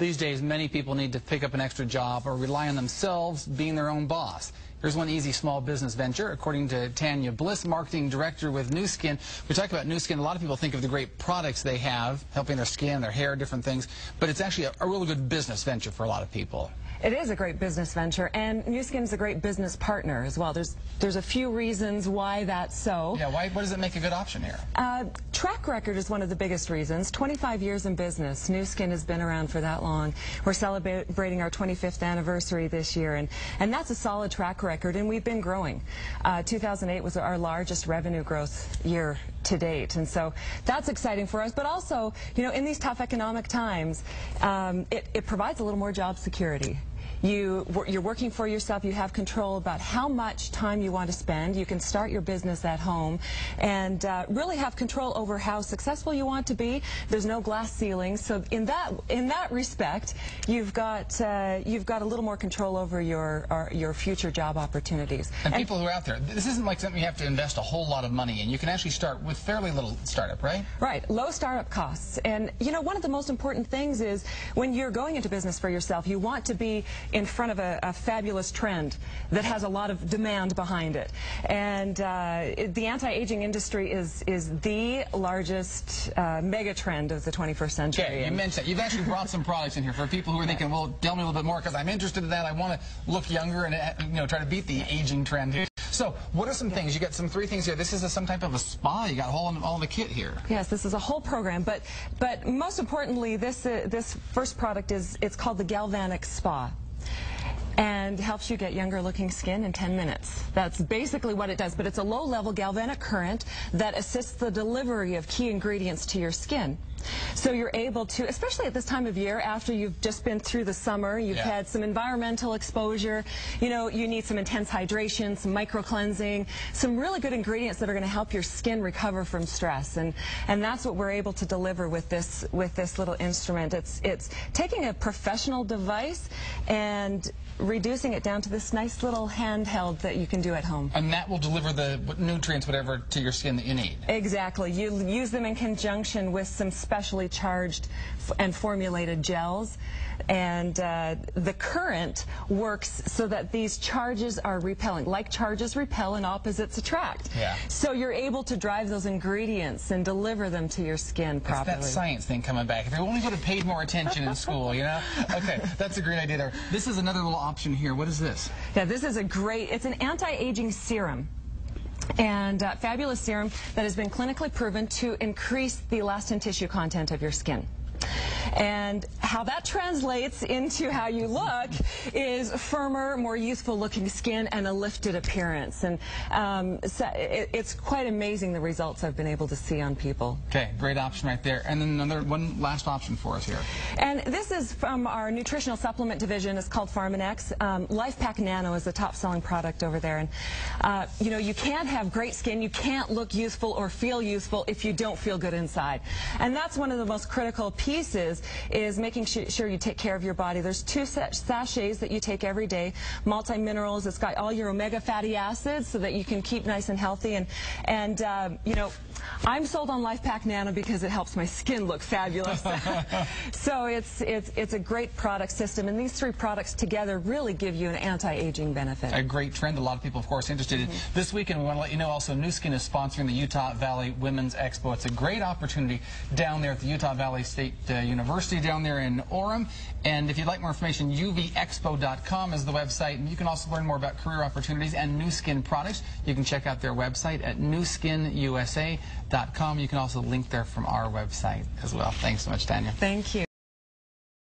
These days, many people need to pick up an extra job or rely on themselves being their own boss. Here's one easy small business venture. According to Tanya Bliss, marketing director with Nu Skin. We talk about Nu Skin. A lot of people think of the great products they have, helping their skin, their hair, different things. But it's actually a really good business venture for a lot of people. It is a great business venture, and Nu Skin is a great business partner as well. There's a few reasons why that's so. Yeah, why does it make a good option here? Track record is one of the biggest reasons. 25 years in business. Nu Skin has been around for that long. We're celebrating our 25th anniversary this year, and that's a solid track record, and we've been growing. 2008 was our largest revenue growth year to date, and so that's exciting for us. But also, you know, in these tough economic times, it provides a little more job security. You're working for yourself. You have control about how much time you want to spend. You can start your business at home and really have control over how successful you want to be. There's no glass ceilings, so in that respect, you've got a little more control over your future job opportunities. And people who are out there, this isn't like something you have to invest a whole lot of money in. You can actually start with fairly little startup, right? Right, low startup costs. And you know, one of the most important things is when you're going into business for yourself, you want to be in front of a fabulous trend that has a lot of demand behind it. And the anti-aging industry is the largest mega trend of the 21st century. Okay, you mentioned you've actually brought some products in here for people who are thinking, well, tell me a little bit more because I'm interested in that. I want to look younger and try to beat the aging trend. So what are some things? You got three things here. This is some type of a spa. You got all the kit here. Yes, this is a whole program. But most importantly, this first product it's called the Galvanic Spa, and helps you get younger looking skin in 10 minutes. That's basically what it does, but it's a low-level galvanic current that assists the delivery of key ingredients to your skin. So you're able to, especially at this time of year, after you've just been through the summer, you've had some environmental exposure, you know, you need some intense hydration, some micro-cleansing, some really good ingredients that are going to help your skin recover from stress. And that's what we're able to deliver with this little instrument. It's taking a professional device and reducing it down to this nice little handheld that you can do at home. And that will deliver the nutrients, whatever, to your skin that you need. Exactly. You use them in conjunction with some specially charged and formulated gels. And the current works so that these charges are repelling. Like charges repel and opposites attract. Yeah. So you're able to drive those ingredients and deliver them to your skin properly. It's that science thing coming back. If they only would have paid more attention in school, you know? Okay, that's a great idea there. This is another little option here. What is this? Yeah, this is it's an anti-aging serum. And fabulous serum that has been clinically proven to increase the elastin tissue content of your skin. And how that translates into how you look is firmer, more youthful looking skin and a lifted appearance. And so it's quite amazing the results I've been able to see on people. Okay, great option right there. And then one last option for us here. And this is from our nutritional supplement division. It's called Pharmanex. LifePak Nano is the top selling product over there. And you know, you can't have great skin, you can't look youthful or feel youthful if you don't feel good inside. And that's one of the most critical pieces, is making sure you take care of your body. There's 2 sachets that you take every day, multi-minerals. It's got all your omega fatty acids so that you can keep nice and healthy. And you know, I'm sold on LifePak Nano because it helps my skin look fabulous. So it's a great product system, and these 3 products together really give you an anti-aging benefit. A great trend. A lot of people, of course, interested in. This weekend, we want to let you know also Nu Skin is sponsoring the Utah Valley Women's Expo. It's a great opportunity down there at the Utah Valley State University down there in Orem. And if you'd like more information, uvexpo.com is the website. And you can also learn more about career opportunities and Nu Skin products. You can check out their website at nuskinusa.com. You can also link there from our website as well. Thanks so much, Tanya. Thank you.